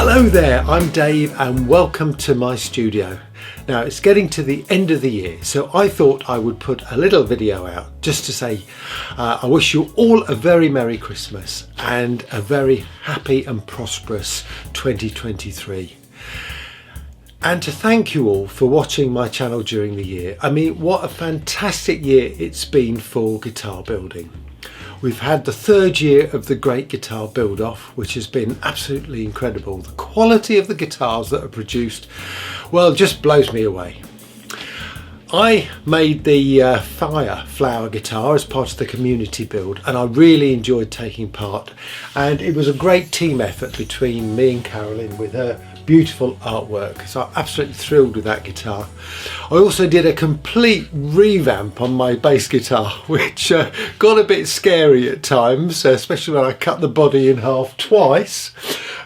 Hello there, I'm Dave and welcome to my studio. Now it's getting to the end of the year, so I thought I would put a little video out just to say I wish you all a very Merry Christmas and a very happy and prosperous 2023. And to thank you all for watching my channel during the year. I mean, what a fantastic year it's been for guitar building. We've had the third year of the Great Guitar Build Off, which has been absolutely incredible. The quality of the guitars that are produced, well, just blows me away. I made the Fire Flower guitar as part of the community build, and I really enjoyed taking part. And it was a great team effort between me and Carolyn with her beautiful artwork, so I'm absolutely thrilled with that guitar. I also did a complete revamp on my bass guitar, which got a bit scary at times, especially when I cut the body in half twice,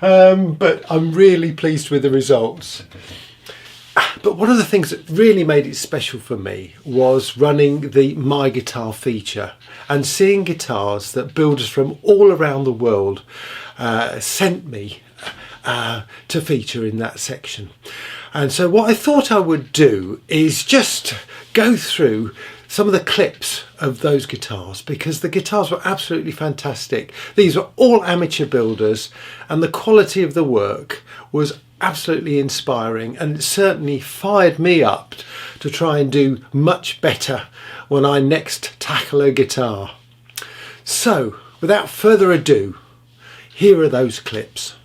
but I'm really pleased with the results. But one of the things that really made it special for me was running the My Guitar feature and seeing guitars that builders from all around the world sent me to feature in that section. And so what I thought I would do is just go through some of the clips of those guitars, because the guitars were absolutely fantastic. These were all amateur builders and the quality of the work was absolutely inspiring, and it certainly fired me up to try and do much better when I next tackle a guitar. So without further ado, here are those clips.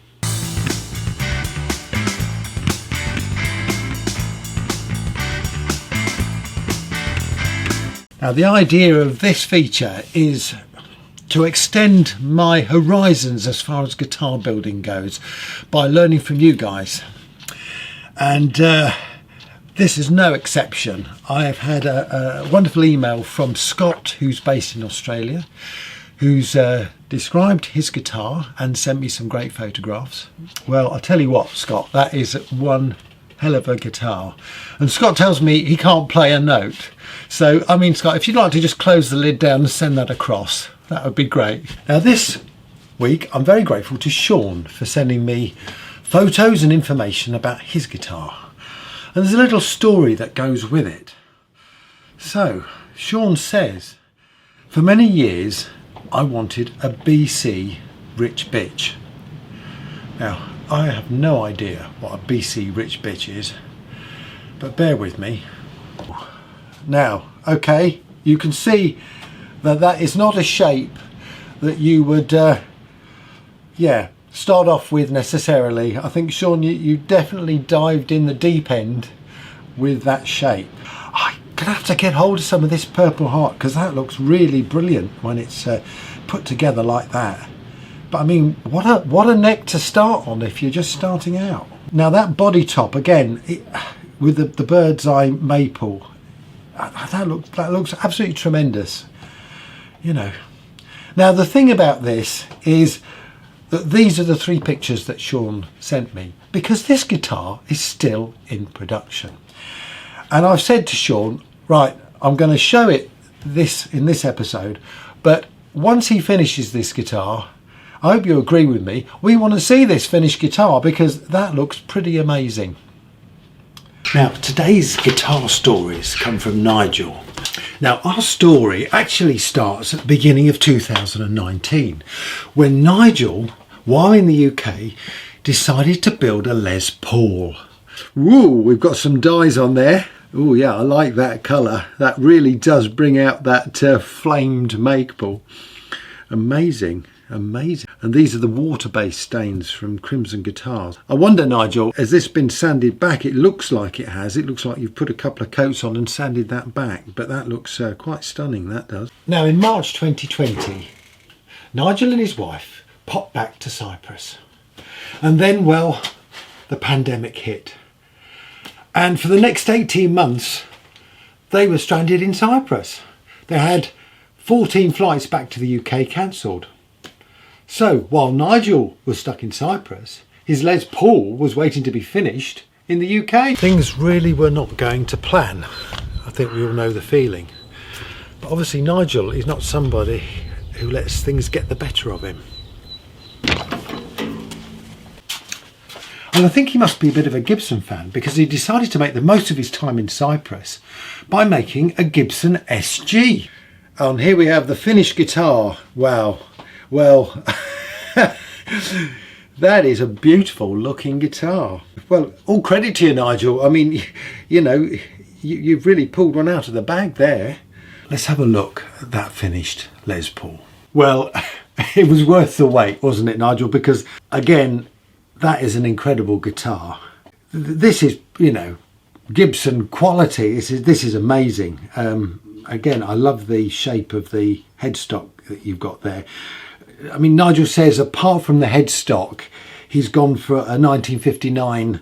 Now the idea of this feature is to extend my horizons as far as guitar building goes by learning from you guys. And this is no exception. I have had a wonderful email from Scott, who's based in Australia, who's described his guitar and sent me some great photographs. Well, I'll tell you what, Scott, that is one hell of a guitar. And Scott tells me he can't play a note. So, I mean, Scott, if you'd like to just close the lid down and send that across, that would be great. Now this week, I'm very grateful to Sean for sending me photos and information about his guitar. And there's a little story that goes with it. So, Sean says, for many years, I wanted a BC Rich Bitch. Now, I have no idea what a BC Rich Bitch is, but bear with me. Now, okay, you can see that that is not a shape that you would, start off with necessarily. I think, Sean, you definitely dived in the deep end with that shape. I'm gonna have to get hold of some of this Purple Heart, because that looks really brilliant when it's put together like that. But I mean, what a neck to start on if you're just starting out. Now that body top, again, with the bird's eye maple, that looks absolutely tremendous, you know. Now the thing about this is that these are the three pictures that Sean sent me, because this guitar is still in production. And I've said to Sean, right, I'm going to show it in this episode, but once he finishes this guitar, I hope you agree with me, we want to see this finished guitar, because that looks pretty amazing. Now, today's guitar stories come from Nigel. Now, our story actually starts at the beginning of 2019, when Nigel, while in the UK, decided to build a Les Paul. Ooh, we've got some dies on there. Oh yeah, I like that colour. That really does bring out that flamed maple. Amazing. Amazing. And these are the water-based stains from Crimson Guitars. I wonder, Nigel, has this been sanded back? It looks like it has. It looks like you've put a couple of coats on and sanded that back, but that looks quite stunning, that does. Now in March 2020, Nigel and his wife popped back to Cyprus. And then, well, the pandemic hit. And for the next 18 months, they were stranded in Cyprus. They had 14 flights back to the UK cancelled. So while Nigel was stuck in Cyprus, his Les Paul was waiting to be finished in the UK. Things really were not going to plan. I think we all know the feeling. But obviously Nigel is not somebody who lets things get the better of him. Well, I think he must be a bit of a Gibson fan, because he decided to make the most of his time in Cyprus by making a Gibson SG. And here we have the finished guitar. Wow. Well, that is a beautiful looking guitar. Well, all credit to you, Nigel. I mean, you know, you've really pulled one out of the bag there. Let's have a look at that finished Les Paul. Well, it was worth the wait, wasn't it, Nigel? Because again, that is an incredible guitar. This is, you know, Gibson quality. This is amazing. Again, I love the shape of the headstock that you've got there. I mean, Nigel says apart from the headstock, he's gone for a 1959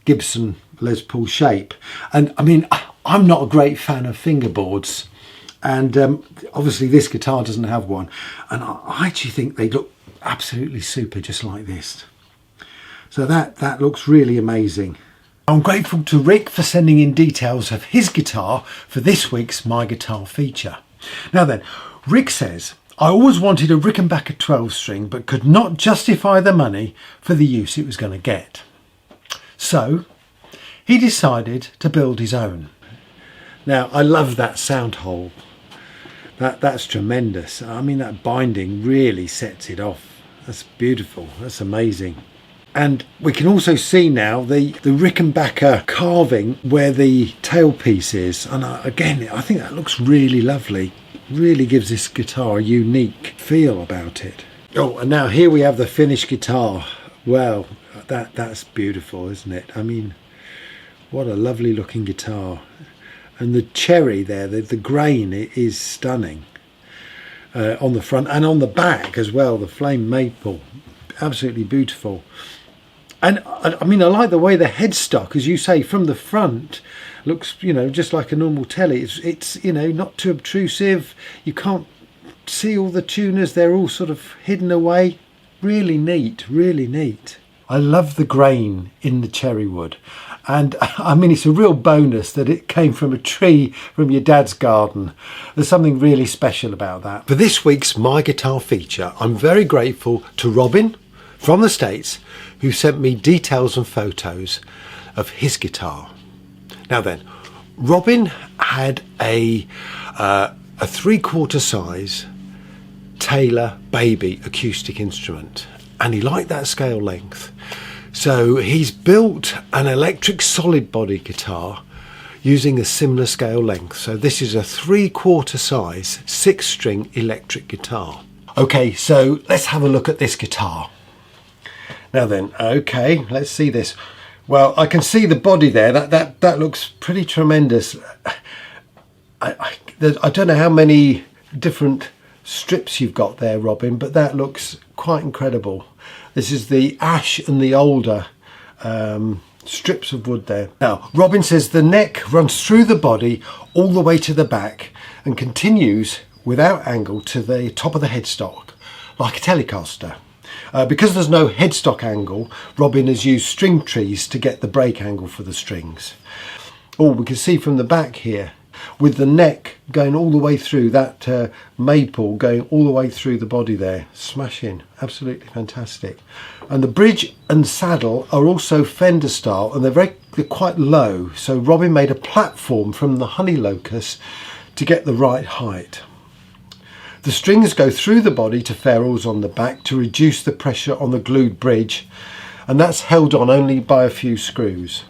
Gibson Les Paul shape. And I mean, I'm not a great fan of fingerboards. And obviously this guitar doesn't have one. And I actually think they look absolutely super just like this. So that looks really amazing. I'm grateful to Rick for sending in details of his guitar for this week's My Guitar feature. Now then, Rick says, I always wanted a Rickenbacker 12 string but could not justify the money for the use it was going to get. So he decided to build his own. Now I love that sound hole. That's tremendous. I mean, that binding really sets it off. That's beautiful. That's amazing. And we can also see now the Rickenbacker carving where the tailpiece is. And again, I think that looks really lovely. Really gives this guitar a unique feel about it. Oh, and now here we have the finished guitar. Wow, that's beautiful, isn't it? I mean, what a lovely looking guitar. And the cherry there, the grain is stunning on the front and on the back as well. The flame maple, absolutely beautiful. And I mean, I like the way the headstock, as you say, from the front looks, you know, just like a normal telly. It's you know, not too obtrusive. You can't see all the tuners. They're all sort of hidden away. Really neat, really neat. I love the grain in the cherry wood. And I mean, it's a real bonus that it came from a tree from your dad's garden. There's something really special about that. For this week's My Guitar feature, I'm very grateful to Robin from the States, who sent me details and photos of his guitar. Now then, Robin had a 3/4 size Taylor Baby acoustic instrument, and he liked that scale length. So he's built an electric solid body guitar using a similar scale length. So this is a 3/4 size 6-string electric guitar. Okay, so let's have a look at this guitar. Now then, okay, let's see this. Well, I can see the body there. That looks pretty tremendous. I don't know how many different strips you've got there, Robin, but that looks quite incredible. This is the ash and the alder strips of wood there. Now, Robin says the neck runs through the body all the way to the back and continues without angle to the top of the headstock, like a Telecaster. Because there's no headstock angle, Robin has used string trees to get the break angle for the strings. Oh, we can see from the back here, with the neck going all the way through, that maple going all the way through the body there. Smashing, absolutely fantastic. And the bridge and saddle are also Fender style, and they're quite low. So Robin made a platform from the honey locust to get the right height. The strings go through the body to ferrules on the back to reduce the pressure on the glued bridge, and that's held on only by a few screws.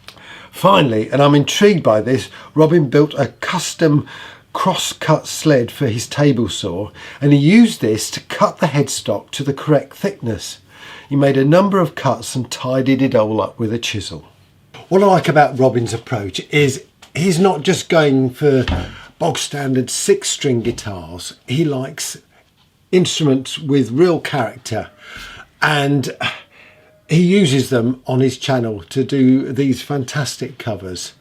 Finally, and I'm intrigued by this, Robin built a custom cross-cut sled for his table saw, and he used this to cut the headstock to the correct thickness. He made a number of cuts and tidied it all up with a chisel. What I like about Robin's approach is he's not just going for bog standard 6-string guitars. He likes instruments with real character, and he uses them on his channel to do these fantastic covers.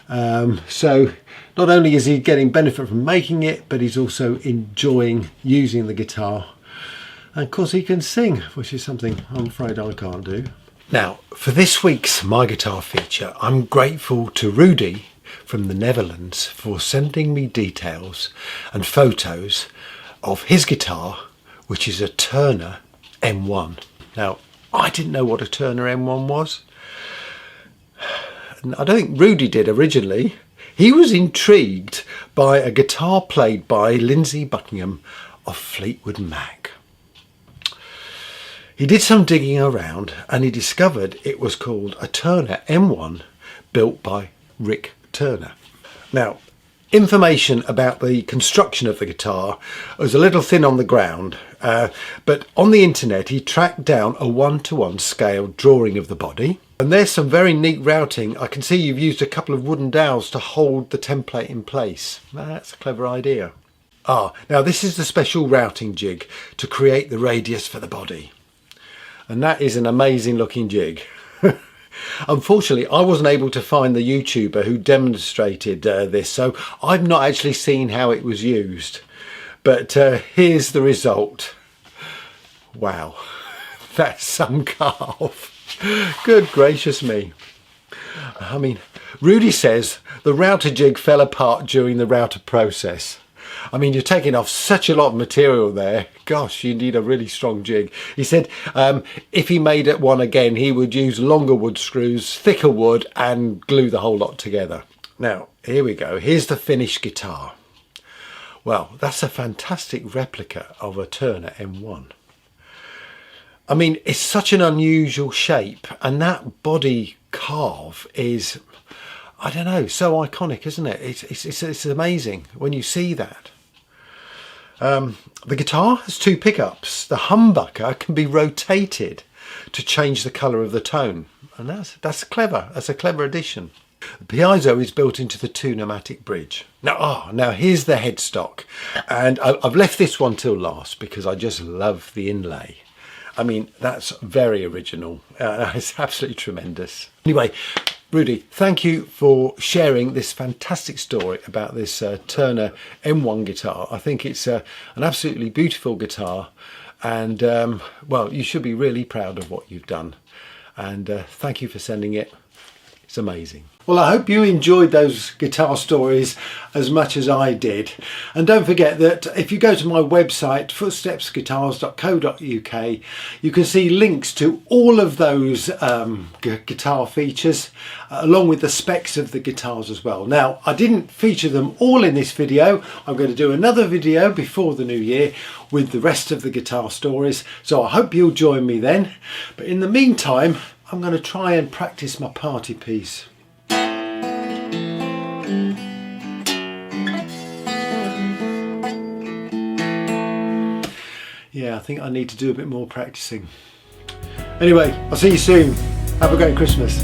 So not only is he getting benefit from making it, but he's also enjoying using the guitar. And of course he can sing, which is something I'm afraid I can't do. Now, for this week's My Guitar feature, I'm grateful to Rudy from the Netherlands for sending me details and photos of his guitar, which is a Turner M1. Now, I didn't know what a Turner M1 was. And I don't think Rudy did originally. He was intrigued by a guitar played by Lindsey Buckingham of Fleetwood Mac. He did some digging around and he discovered it was called a Turner M1 built by Rick Turner. Now, information about the construction of the guitar was a little thin on the ground, but on the internet he tracked down a 1:1 scale drawing of the body. And there's some very neat routing. I can see you've used a couple of wooden dowels to hold the template in place. That's a clever idea. Now this is the special routing jig to create the radius for the body. And that is an amazing looking jig. Unfortunately, I wasn't able to find the YouTuber who demonstrated this, so I've not actually seen how it was used. But here's the result. Wow, that's some carve. Good gracious me. I mean, Rudy says the router jig fell apart during the router process. I mean, you're taking off such a lot of material there. Gosh, you need a really strong jig. He said if he made it one again, he would use longer wood screws, thicker wood, and glue the whole lot together. Now, here we go. Here's the finished guitar. Well, that's a fantastic replica of a Turner M1. I mean, it's such an unusual shape, and that body carve is, I don't know, so iconic, isn't it? It's amazing when you see that. The guitar has two pickups. The humbucker can be rotated to change the colour of the tone, and that's clever. That's a clever addition. The piezo is built into the 2-pneumatic bridge. Now here's the headstock, and I've left this one till last because I just love the inlay. I mean, that's very original. It's absolutely tremendous. Anyway, Rudy, thank you for sharing this fantastic story about this Turner M1 guitar. I think it's an absolutely beautiful guitar, and well, you should be really proud of what you've done. And thank you for sending it. It's amazing. Well, I hope you enjoyed those guitar stories as much as I did. And don't forget that if you go to my website, footstepsguitars.co.uk, you can see links to all of those guitar features, along with the specs of the guitars as well. Now, I didn't feature them all in this video. I'm going to do another video before the new year with the rest of the guitar stories. So I hope you'll join me then. But in the meantime, I'm going to try and practice my party piece. Yeah, I think I need to do a bit more practicing. Anyway, I'll see you soon. Have a great Christmas.